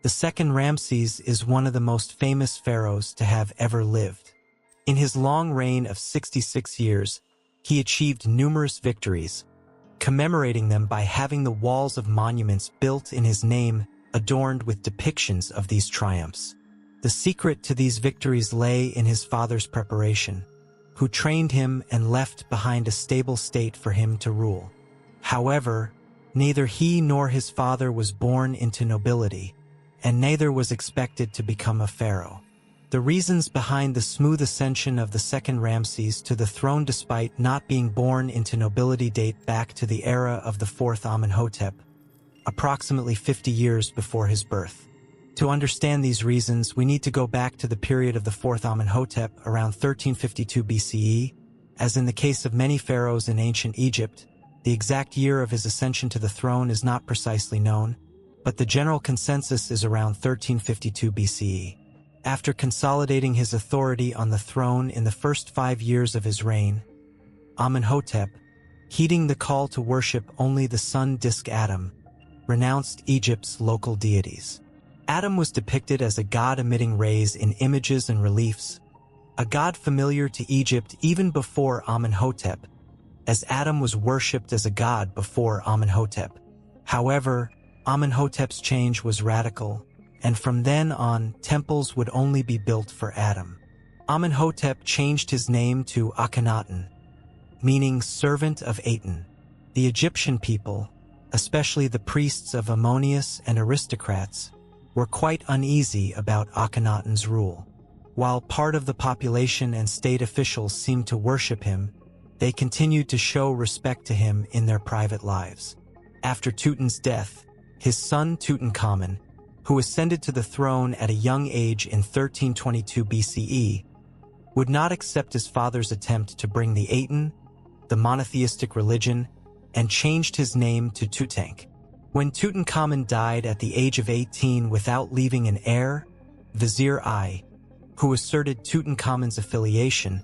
The second Ramses is one of the most famous pharaohs to have ever lived. In his long reign of 66 years, he achieved numerous victories, commemorating them by having the walls of monuments built in his name adorned with depictions of these triumphs. The secret to these victories lay in his father's preparation, who trained him and left behind a stable state for him to rule. However, neither he nor his father was born into nobility, and neither was expected to become a pharaoh. The reasons behind the smooth ascension of the second Ramses to the throne despite not being born into nobility date back to the era of the fourth Amenhotep, approximately 50 years before his birth. To understand these reasons, we need to go back to the period of the fourth Amenhotep around 1352 BCE. As in the case of many pharaohs in ancient Egypt, the exact year of his ascension to the throne is not precisely known, but the general consensus is around 1352 BCE. After consolidating his authority on the throne in the first 5 years of his reign, Amenhotep, heeding the call to worship only the sun disk Atum, renounced Egypt's local deities. Atum was depicted as a god emitting rays in images and reliefs, a god familiar to Egypt even before Amenhotep, as Atum was worshipped as a god before Amenhotep. However, Amenhotep's change was radical, and from then on, temples would only be built for Atum. Amenhotep changed his name to Akhenaten, meaning servant of Aten. The Egyptian people, especially the priests of Ammonius and aristocrats, were quite uneasy about Akhenaten's rule. While part of the population and state officials seemed to worship him, they continued to show respect to him in their private lives. After Tutan's death, his son Tutankhamun, who ascended to the throne at a young age in 1322 BCE, would not accept his father's attempt to bring the Aten, the monotheistic religion, and changed his name to Tutankh. When Tutankhamun died at the age of 18 without leaving an heir, Vizier I, who asserted Tutankhamun's affiliation,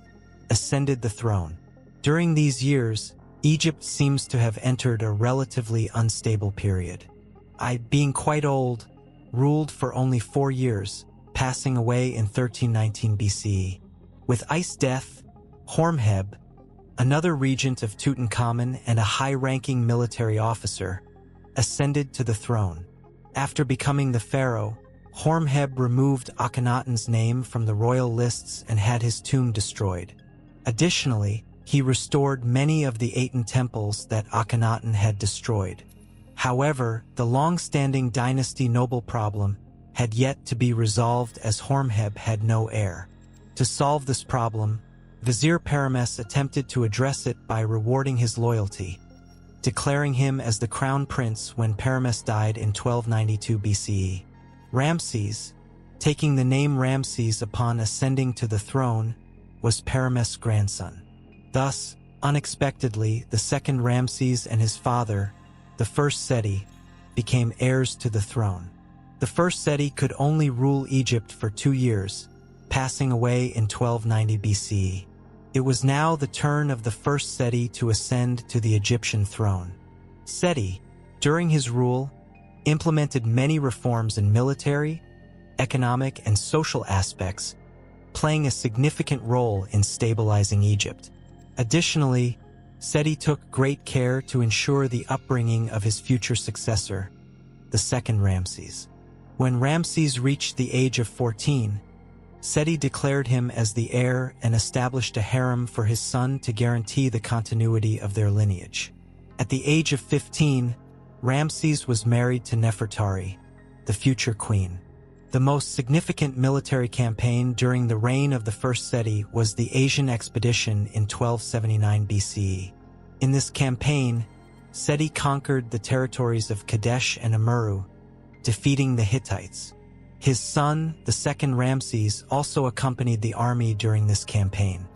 ascended the throne. During these years, Egypt seems to have entered a relatively unstable period. I, being quite old, ruled for only 4 years, passing away in 1319 BCE. With I's death, Horemheb, another regent of Tutankhamun and a high-ranking military officer, ascended to the throne. After becoming the pharaoh, Horemheb removed Akhenaten's name from the royal lists and had his tomb destroyed. Additionally, he restored many of the Aten temples that Akhenaten had destroyed. However, the long-standing dynasty noble problem had yet to be resolved as Horemheb had no heir. To solve this problem, Vizier Prowess attempted to address it by rewarding his loyalty, declaring him as the crown prince when Prowess died in 1292 BCE. Ramses, taking the name Ramses upon ascending to the throne, was Prowess' grandson. Thus, unexpectedly, the second Ramses and his father, the first Seti, became heirs to the throne. The first Seti could only rule Egypt for 2 years, passing away in 1290 BCE. It was now the turn of the first Seti to ascend to the Egyptian throne. Seti, during his rule, implemented many reforms in military, economic, and social aspects, playing a significant role in stabilizing Egypt. Additionally, Seti took great care to ensure the upbringing of his future successor, the second Ramses. When Ramses reached the age of 14, Seti declared him as the heir and established a harem for his son to guarantee the continuity of their lineage. At the age of 15, Ramses was married to Nefertari, the future queen. The most significant military campaign during the reign of the first Seti was the Asian expedition in 1279 BCE. In this campaign, Seti conquered the territories of Kadesh and Amurru, defeating the Hittites. His son, the second Ramses, also accompanied the army during this campaign.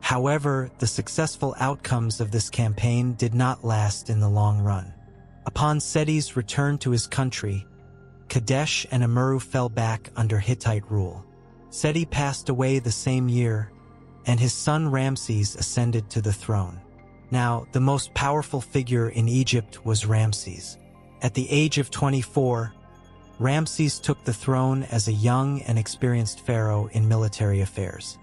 However, the successful outcomes of this campaign did not last in the long run. Upon Seti's return to his country, Kadesh and Amurru fell back under Hittite rule. Seti passed away the same year, and his son Ramses ascended to the throne. Now, the most powerful figure in Egypt was Ramses. At the age of 24, Ramses took the throne as a young and experienced pharaoh in military affairs.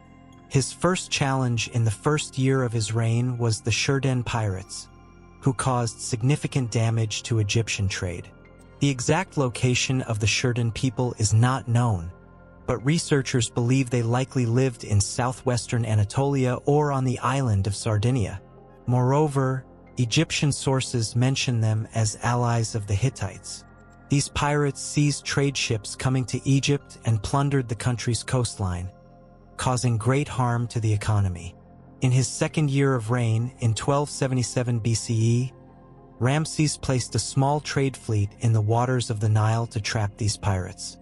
His first challenge in the first year of his reign was the Chariot pirates, who caused significant damage to Egyptian trade. The exact location of the Chariot people is not known, but researchers believe they likely lived in southwestern Anatolia or on the island of Sardinia. Moreover, Egyptian sources mention them as allies of the Hittites. These pirates seized trade ships coming to Egypt and plundered the country's coastline, causing great harm to the economy. In his second year of reign, in 1277 BCE, Ramses placed a small trade fleet in the waters of the Nile to trap these pirates.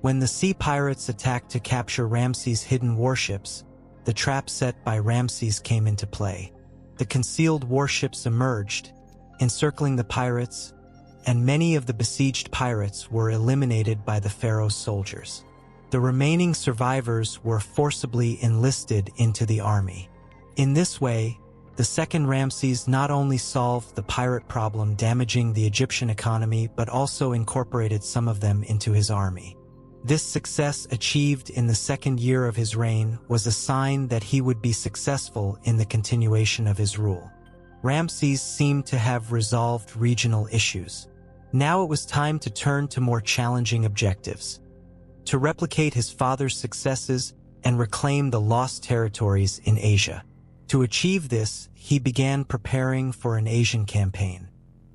When the sea pirates attacked to capture Ramses' hidden warships, the trap set by Ramses came into play. The concealed warships emerged, encircling the pirates, and many of the besieged pirates were eliminated by the pharaoh's soldiers. The remaining survivors were forcibly enlisted into the army. In this way, the second Ramses not only solved the pirate problem damaging the Egyptian economy but also incorporated some of them into his army. This success achieved in the second year of his reign was a sign that he would be successful in the continuation of his rule. Ramses seemed to have resolved regional issues. Now it was time to turn to more challenging objectives: to replicate his father's successes and reclaim the lost territories in Asia. To achieve this, he began preparing for an Asian campaign.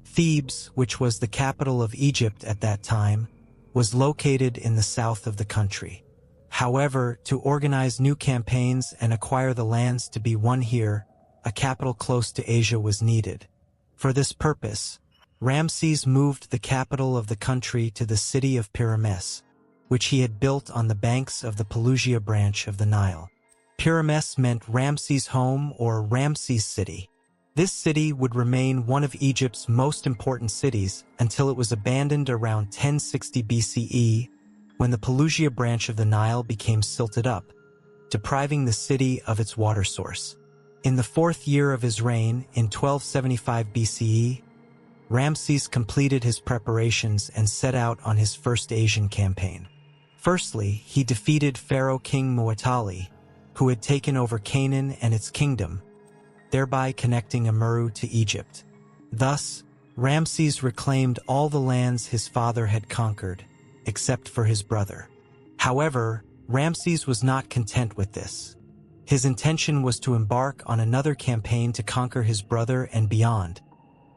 Thebes, which was the capital of Egypt at that time, was located in the south of the country. However, to organize new campaigns and acquire the lands to be won here, a capital close to Asia was needed. For this purpose, Ramses moved the capital of the country to the city of Prowess, which he had built on the banks of the Pelusia branch of the Nile. Prowess meant Ramses' home or Ramses' city. This city would remain one of Egypt's most important cities until it was abandoned around 1060 BCE, when the Pelusia branch of the Nile became silted up, depriving the city of its water source. In the fourth year of his reign, in 1275 BCE, Ramses completed his preparations and set out on his first Asian campaign. Firstly, he defeated Pharaoh King Muwatalli, who had taken over Canaan and its kingdom, thereby connecting Amurru to Egypt. Thus, Ramses reclaimed all the lands his father had conquered, except for his brother. However, Ramses was not content with this. His intention was to embark on another campaign to conquer his brother and beyond,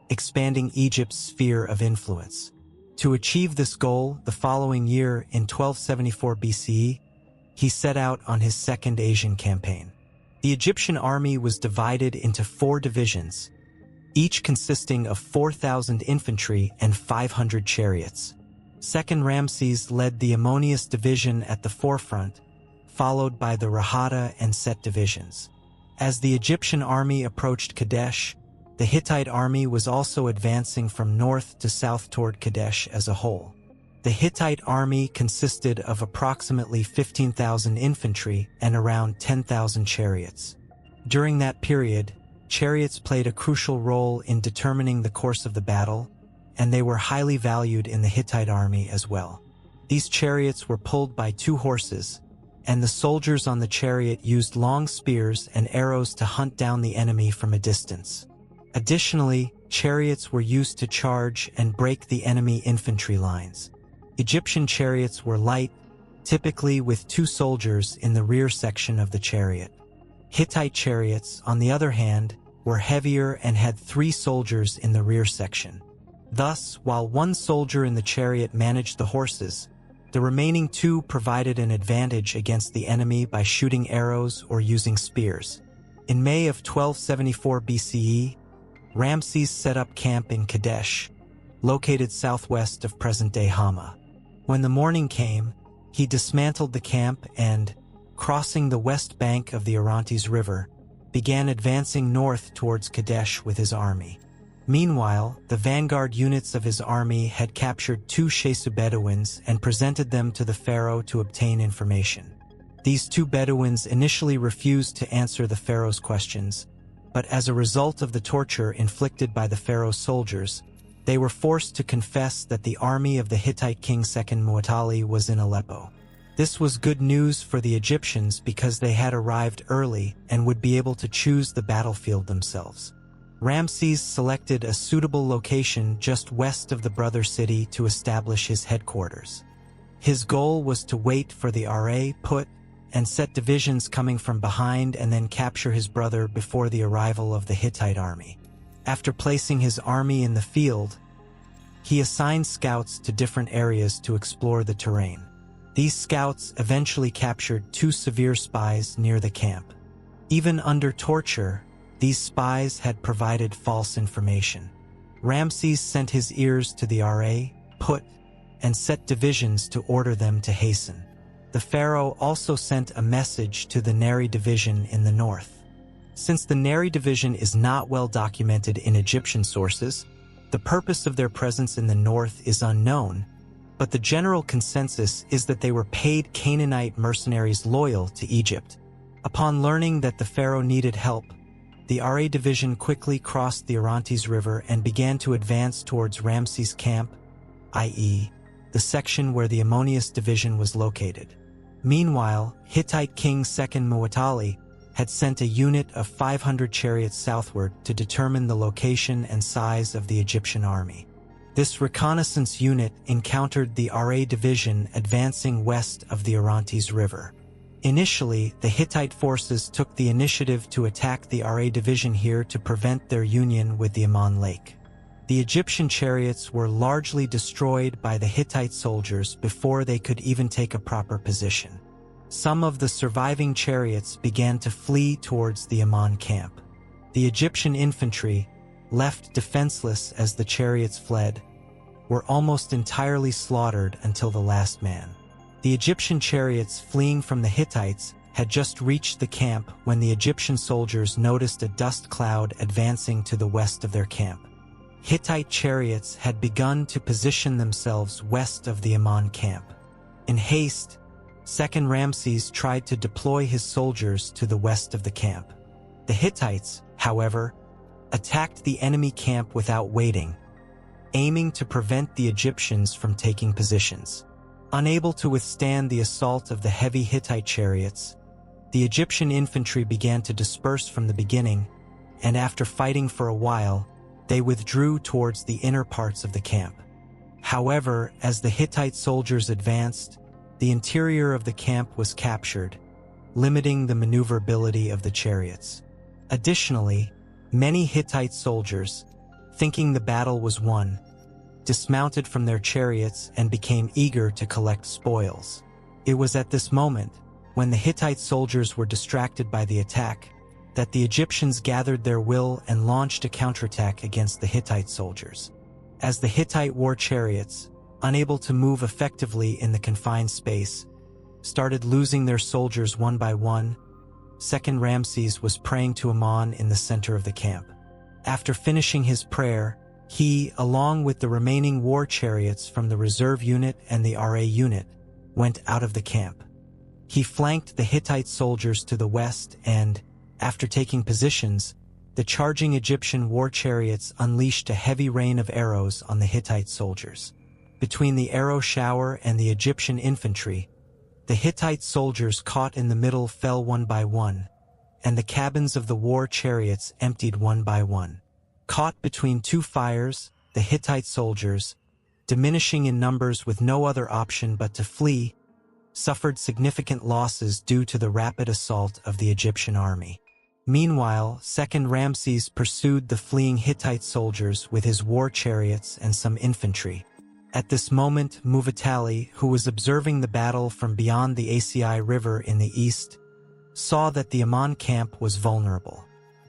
expanding Egypt's sphere of influence. To achieve this goal, the following year, in 1274 BCE, he set out on his second Asian campaign. The Egyptian army was divided into 4 divisions, each consisting of 4,000 infantry and 500 chariots. Second Ramses led the Ammonius division at the forefront, followed by the Rahata and Set divisions. As the Egyptian army approached Kadesh, the Hittite army was also advancing from north to south toward Kadesh as a whole. The Hittite army consisted of approximately 15,000 infantry and around 10,000 chariots. During that period, chariots played a crucial role in determining the course of the battle, and they were highly valued in the Hittite army as well. These chariots were pulled by 2 horses, and the soldiers on the chariot used long spears and arrows to hunt down the enemy from a distance. Additionally, chariots were used to charge and break the enemy infantry lines. Egyptian chariots were light, typically with 2 soldiers in the rear section of the chariot. Hittite chariots, on the other hand, were heavier and had 3 soldiers in the rear section. Thus, while 1 soldier in the chariot managed the horses, the remaining 2 provided an advantage against the enemy by shooting arrows or using spears. In May of 1274 BCE, Ramses set up camp in Kadesh, located southwest of present-day Hama. When the morning came, he dismantled the camp and, crossing the west bank of the Orontes River, began advancing north towards Kadesh with his army. Meanwhile, the vanguard units of his army had captured 2 Shesu Bedouins and presented them to the pharaoh to obtain information. These 2 Bedouins initially refused to answer the pharaoh's questions, but as a result of the torture inflicted by the pharaoh's soldiers, they were forced to confess that the army of the Hittite king II Muwatalli was in Aleppo. This was good news for the Egyptians because they had arrived early and would be able to choose the battlefield themselves. Ramses selected a suitable location just west of the brother city to establish his headquarters. His goal was to wait for the Ra and set divisions coming from behind and then capture his brother before the arrival of the Hittite army. After placing his army in the field, he assigned scouts to different areas to explore the terrain. These scouts eventually captured 2 severe spies near the camp. Even under torture, these spies had provided false information. Ramses sent his ears to the Ra and set divisions to order them to hasten. The pharaoh also sent a message to the Neri division in the north. Since the Neri division is not well documented in Egyptian sources, the purpose of their presence in the north is unknown, but the general consensus is that they were paid Canaanite mercenaries loyal to Egypt. Upon learning that the pharaoh needed help, the Ra division quickly crossed the Orontes River and began to advance towards Ramses' camp, i.e., the section where the Ammonius division was located. Meanwhile, Hittite king II Muwatalli had sent a unit of 500 chariots southward to determine the location and size of the Egyptian army. This reconnaissance unit encountered the Ra division advancing west of the Orontes River. Initially, the Hittite forces took the initiative to attack the Ra division here to prevent their union with the Ammon Lake. The Egyptian chariots were largely destroyed by the Hittite soldiers before they could even take a proper position. Some of the surviving chariots began to flee towards the Ammon camp. The Egyptian infantry, left defenseless as the chariots fled, were almost entirely slaughtered until the last man. The Egyptian chariots fleeing from the Hittites had just reached the camp when the Egyptian soldiers noticed a dust cloud advancing to the west of their camp. Hittite chariots had begun to position themselves west of the Ammon camp. In haste, II Ramses tried to deploy his soldiers to the west of the camp. The Hittites, however, attacked the enemy camp without waiting, aiming to prevent the Egyptians from taking positions. Unable to withstand the assault of the heavy Hittite chariots, the Egyptian infantry began to disperse from the beginning, and after fighting for a while, they withdrew towards the inner parts of the camp. However, as the Hittite soldiers advanced, the interior of the camp was captured, limiting the maneuverability of the chariots. Additionally, many Hittite soldiers, thinking the battle was won, dismounted from their chariots and became eager to collect spoils. It was at this moment, when the Hittite soldiers were distracted by the attack, that the Egyptians gathered their will and launched a counterattack against the Hittite soldiers. As the Hittite war chariots, unable to move effectively in the confined space, started losing their soldiers one by one, II Ramses was praying to Ammon in the center of the camp. After finishing his prayer, he, along with the remaining war chariots from the reserve unit and the Ra unit, went out of the camp. He flanked the Hittite soldiers to the west and, after taking positions, the charging Egyptian war chariots unleashed a heavy rain of arrows on the Hittite soldiers. Between the arrow shower and the Egyptian infantry, the Hittite soldiers caught in the middle fell one by one, and the cabins of the war chariots emptied one by one. Caught between two fires, the Hittite soldiers, diminishing in numbers with no other option but to flee, suffered significant losses due to the rapid assault of the Egyptian army. Meanwhile, II Ramses pursued the fleeing Hittite soldiers with his war chariots and some infantry. At this moment, Muwatalli, who was observing the battle from beyond the Asi River in the east, saw that the Ammon camp was vulnerable.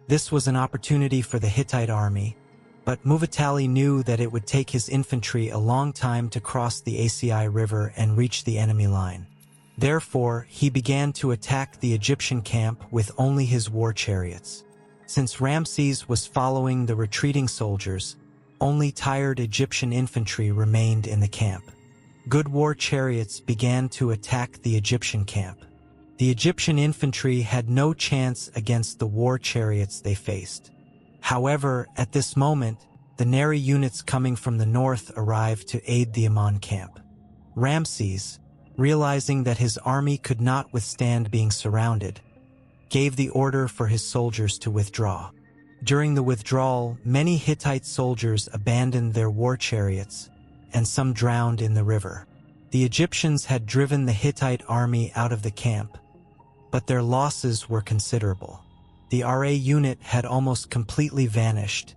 This was an opportunity for the Hittite army, but Muwatalli knew that it would take his infantry a long time to cross the Asi River and reach the enemy line. Therefore, he began to attack the Egyptian camp with only his war chariots. Since Ramses was following the retreating soldiers, only tired Egyptian infantry remained in the camp. Good war chariots began to attack the Egyptian camp. The Egyptian infantry had no chance against the war chariots they faced. However, at this moment, the Neri units coming from the north arrived to aid the Ammon camp. Ramses, realizing that his army could not withstand being surrounded, gave the order for his soldiers to withdraw. During the withdrawal, many Hittite soldiers abandoned their war chariots, and some drowned in the river. The Egyptians had driven the Hittite army out of the camp, but their losses were considerable. The RA unit had almost completely vanished,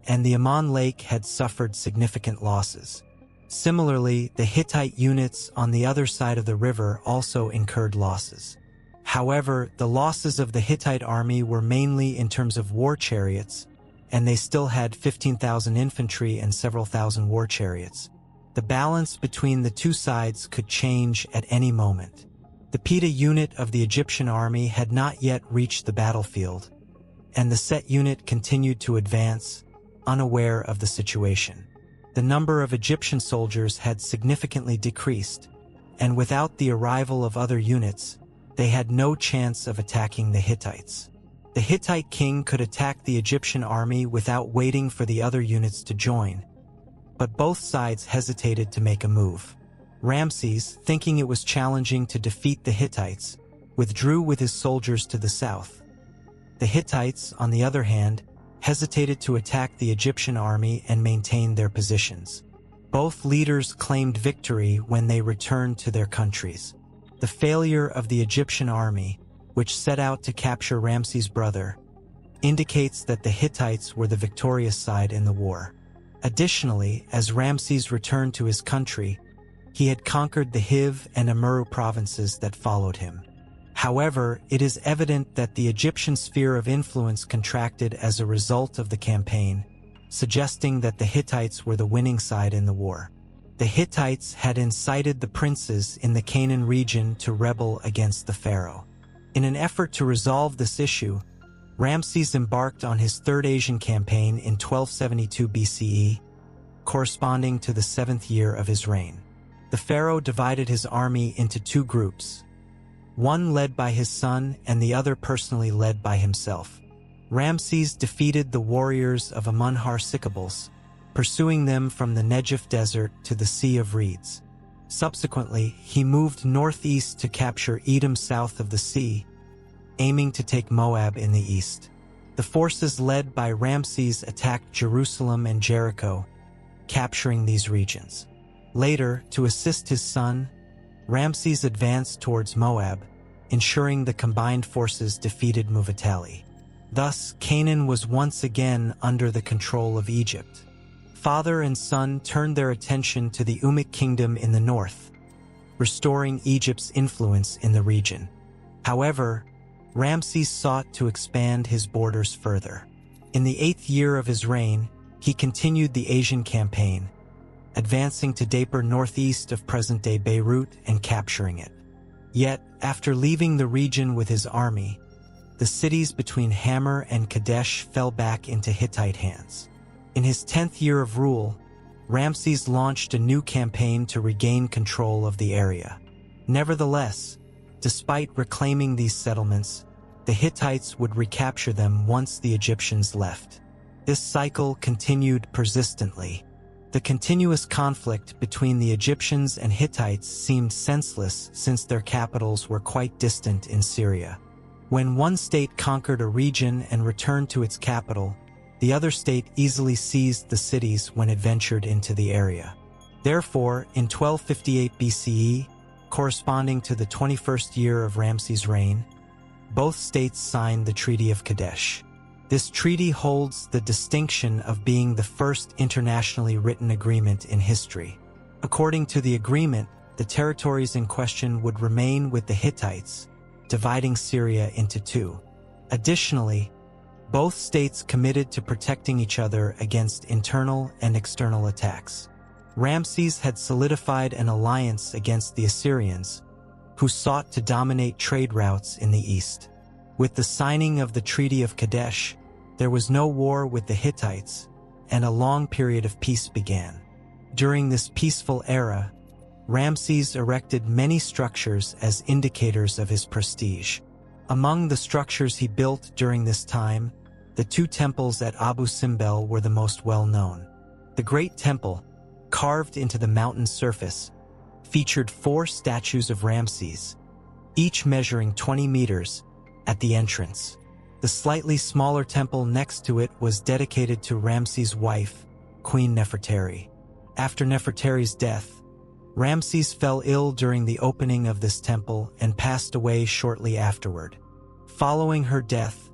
and the Ammon Lake had suffered significant losses. Similarly, the Hittite units on the other side of the river also incurred losses. However, the losses of the Hittite army were mainly in terms of war chariots, and they still had 15,000 infantry and several thousand war chariots. The balance between the two sides could change at any moment. The Pita unit of the Egyptian army had not yet reached the battlefield, and the Set unit continued to advance, unaware of the situation. The number of Egyptian soldiers had significantly decreased, and without the arrival of other units, they had no chance of attacking the Hittites. The Hittite king could attack the Egyptian army without waiting for the other units to join, but both sides hesitated to make a move. Ramses, thinking it was challenging to defeat the Hittites, withdrew with his soldiers to the south. The Hittites, on the other hand, hesitated to attack the Egyptian army and maintained their positions. Both leaders claimed victory when they returned to their countries. The failure of the Egyptian army, which set out to capture Ramses' brother, indicates that the Hittites were the victorious side in the war. Additionally, as Ramses returned to his country, he had conquered the Hiv and Amurru provinces that followed him. However, it is evident that the Egyptian sphere of influence contracted as a result of the campaign, suggesting that the Hittites were the winning side in the war. The Hittites had incited the princes in the Canaan region to rebel against the pharaoh. In an effort to resolve this issue, Ramses embarked on his Third Asian campaign in 1272 BCE, corresponding to the 7th year of his reign. The pharaoh divided his army into two groups, one led by his son and the other personally led by himself. Ramses defeated the warriors of Amun-Har-Sicables, pursuing them from the Negev Desert to the Sea of Reeds. Subsequently, he moved northeast to capture Edom south of the sea, aiming to take Moab in the east. The forces led by Ramses attacked Jerusalem and Jericho, capturing these regions. Later, to assist his son, Ramses advanced towards Moab, ensuring the combined forces defeated Muwatalli. Thus, Canaan was once again under the control of Egypt. Father and son turned their attention to the Umayyad kingdom in the north, restoring Egypt's influence in the region. However, Ramses sought to expand his borders further. In the 8th year of his reign, he continued the Asian campaign, advancing to Dapur northeast of present-day Beirut and capturing it. Yet, after leaving the region with his army, the cities between Hammer and Kadesh fell back into Hittite hands. In his 10th year of rule, Ramses launched a new campaign to regain control of the area. Nevertheless, despite reclaiming these settlements, the Hittites would recapture them once the Egyptians left. This cycle continued persistently. The continuous conflict between the Egyptians and Hittites seemed senseless since their capitals were quite distant in Syria. When one state conquered a region and returned to its capital, the other state easily seized the cities when it ventured into the area. Therefore, in 1258 BCE, corresponding to the 21st year of Ramses' reign, both states signed the Treaty of Kadesh. This treaty holds the distinction of being the first internationally written agreement in history. According to the agreement, the territories in question would remain with the Hittites, dividing Syria into two. Additionally, both states committed to protecting each other against internal and external attacks. Ramses had solidified an alliance against the Assyrians, who sought to dominate trade routes in the east. With the signing of the Treaty of Kadesh, there was no war with the Hittites, and a long period of peace began. During this peaceful era, Ramses erected many structures as indicators of his prestige. Among the structures he built during this time The two temples at Abu Simbel were the most well-known. The Great Temple, carved into the mountain's surface, featured 4 statues of Ramses, each measuring 20 meters, at the entrance. The slightly smaller temple next to it was dedicated to Ramses' wife, Queen Nefertari. After Nefertari's death, Ramses fell ill during the opening of this temple and passed away shortly afterward. Following her death,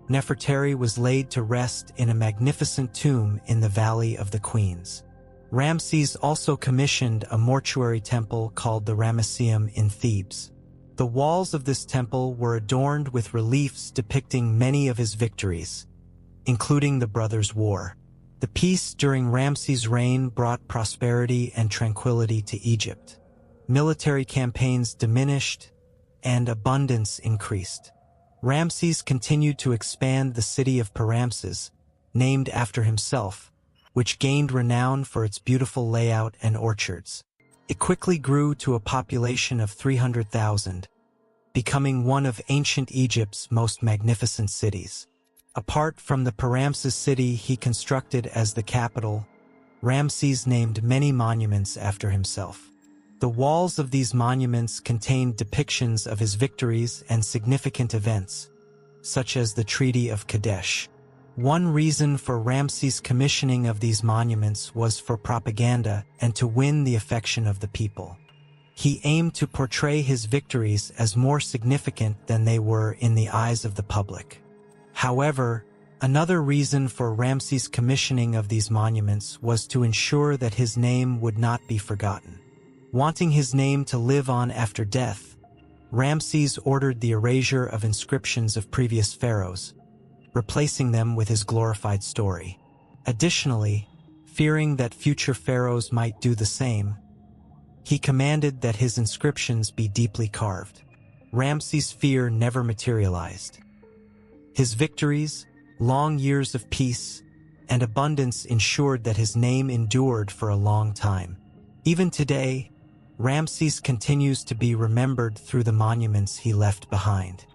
Nefertari was laid to rest in a magnificent tomb in the Valley of the Queens. Ramses also commissioned a mortuary temple called the Ramesseum in Thebes. The walls of this temple were adorned with reliefs depicting many of his victories, including the Brothers' War. The peace during Ramses' reign brought prosperity and tranquility to Egypt. Military campaigns diminished, and abundance increased. Ramses continued to expand the city of Paramses, named after himself, which gained renown for its beautiful layout and orchards. It quickly grew to a population of 300,000, becoming one of ancient Egypt's most magnificent cities. Apart from the Paramses city he constructed as the capital, Ramses named many monuments after himself. The walls of these monuments contained depictions of his victories and significant events, such as the Treaty of Kadesh. One reason for Ramses' commissioning of these monuments was for propaganda and to win the affection of the people. He aimed to portray his victories as more significant than they were in the eyes of the public. However, another reason for Ramses' commissioning of these monuments was to ensure that his name would not be forgotten. Wanting his name to live on after death, Ramses ordered the erasure of inscriptions of previous pharaohs, replacing them with his glorified story. Additionally, fearing that future pharaohs might do the same, he commanded that his inscriptions be deeply carved. Ramses' fear never materialized. His victories, long years of peace, and abundance ensured that his name endured for a long time. Even today, Ramses continues to be remembered through the monuments he left behind.